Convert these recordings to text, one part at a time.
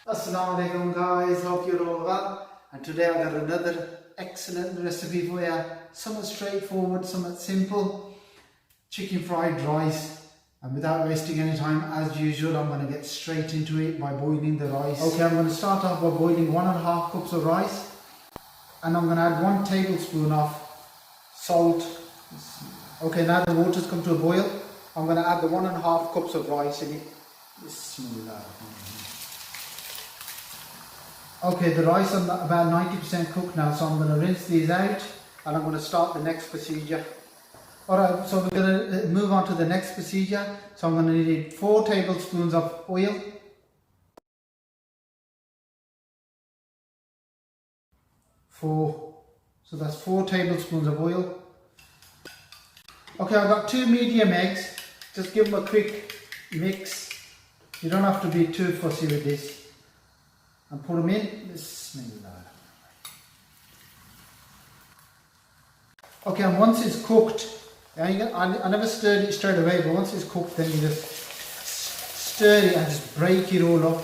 Assalamu alaikum guys, hope you're all well, and today I got another excellent recipe for you. Somewhat straightforward, somewhat simple, chicken fried rice. And without wasting any time, as usual, I'm going to get straight into it by boiling the rice. Okay, I'm going to start off by boiling 1.5 cups of rice, and I'm going to add 1 tablespoon of salt. Okay, now the water's come to a boil. I'm going to add the 1.5 cups of rice in it. Bismillah. Okay, the rice is about 90% cooked now, so I'm going to rinse these out and I'm going to start the next procedure. Alright, so we're going to move on to the next procedure. So I'm going to need 4 tablespoons of oil. So that's 4 tablespoons of oil. Okay, I've got 2 medium eggs. Just give them a quick mix. You don't have to be too fussy with this. And put them in. Bismillah. Okay, and once it's cooked, I never stirred it straight away, but once it's cooked, then you just stir it and just break it all up.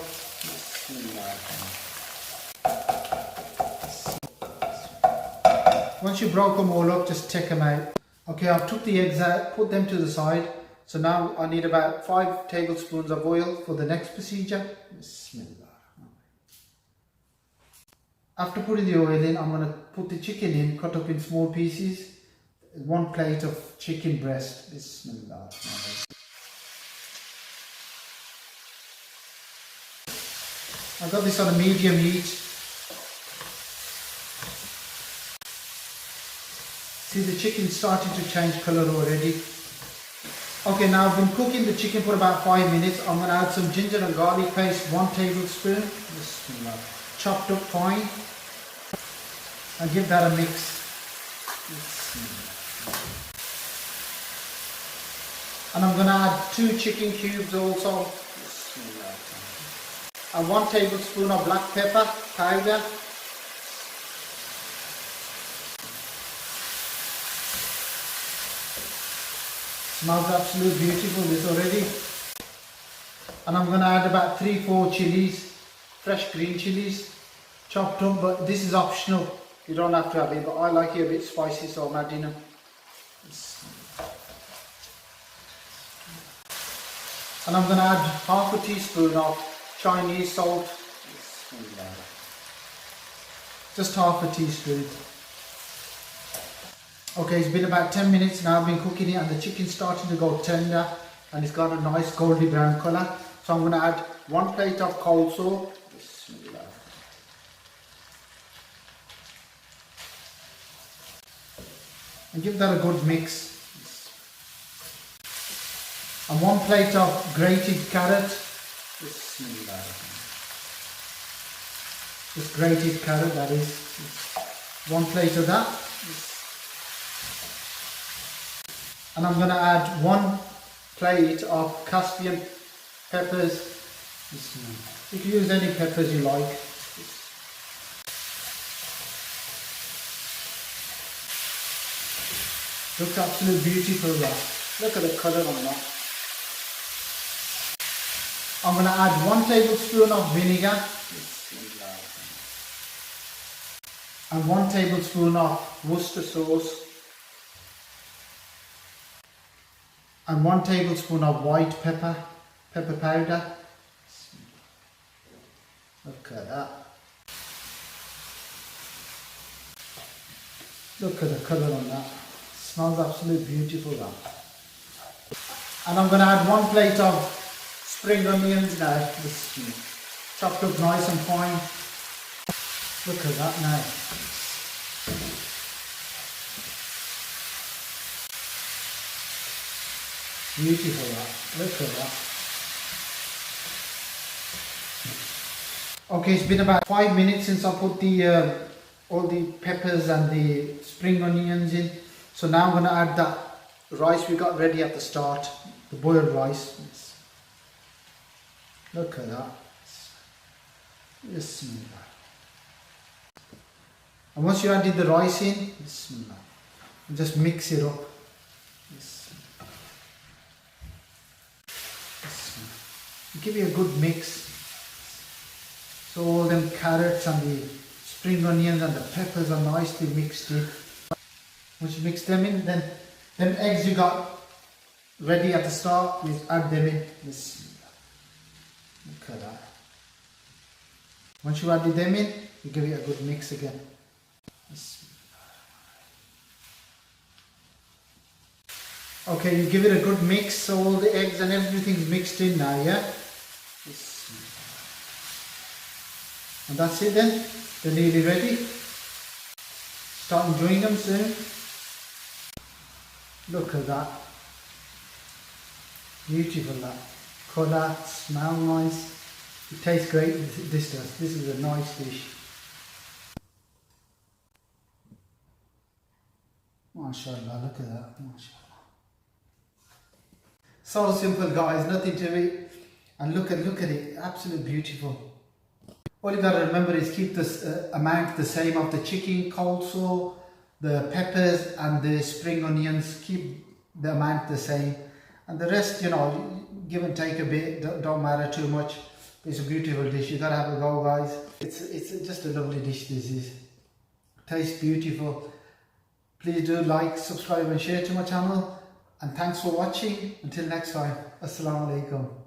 Once you broke them all up, just take them out. Okay, I've took the eggs out, put them to the side. So now I need about 5 tablespoons of oil for the next procedure. Bismillah. After putting the oil in, I'm going to put the chicken in, cut up in small pieces. 1 plate of chicken breast. Bismillah. I got this on a medium heat. See, the chicken's starting to change colour already. Okay, now I've been cooking the chicken for about 5 minutes. I'm going to add some ginger and garlic paste, 1 tablespoon. Bismillah. Chopped up fine, and give that a mix. And I'm going to add 2 chicken cubes also, and 1 tablespoon of black pepper powder. Smells absolutely beautiful this already. And I'm going to add about 3-4 chilies, fresh green chilies, chopped up, but this is optional. You don't have to have it, but I like it a bit spicy, so I'm adding them. And I'm going to add half a teaspoon of Chinese salt. Just half a teaspoon. Okay, it's been about 10 minutes now. I've been cooking it and the chicken's starting to go tender and it's got a nice golden brown colour. So I'm going to add 1 plate of coleslaw. And give that a good mix. And 1 plate of grated carrot. Just grated carrot, that is. 1 plate of that. And I'm going to add 1 plate of Caspian peppers. You can use any peppers you like. Looks absolutely beautiful there. Look at the colour on that. I'm going to add 1 tablespoon of vinegar. And 1 tablespoon of Worcester sauce. And 1 tablespoon of white pepper powder. Look at that. Look at the colour on that. Smells absolutely beautiful now. And I'm going to add 1 plate of spring onions now. Chopped up nice and fine. Look at that now. Beautiful that. Look at that. Okay, it's been about 5 minutes since I put the all the peppers and the spring onions in. So now I'm going to add that rice we got ready at the start, the boiled rice. Look at that. Bismillah. And once you added the rice in, Bismillah, just mix it up. Bismillah. Bismillah. Give it a good mix. So all them carrots and the spring onions and the peppers are nicely mixed in. Once you mix them in, then them eggs you got ready at the start, you add them in. Look at that. Once you added them in, you give it a good mix again. Okay, you give it a good mix so all the eggs and everything's mixed in now, yeah? And that's it then, they're nearly ready. Start enjoying them soon. Look at that. Beautiful that. Colour, smell nice. It tastes great, this does. This is a nice dish. MashaAllah, look at that. MashaAllah. So simple guys, nothing to it. And look at it, absolutely beautiful. All you gotta remember is keep this amount the same of the chicken, coleslaw, the peppers and the spring onions. Keep the amount the same. And the rest, you know, give and take a bit, don't matter too much. It's a beautiful dish, you gotta have a go guys. It's just a lovely dish this is. Tastes beautiful. Please do like, subscribe and share to my channel. And thanks for watching. Until next time, Assalamu alaikum.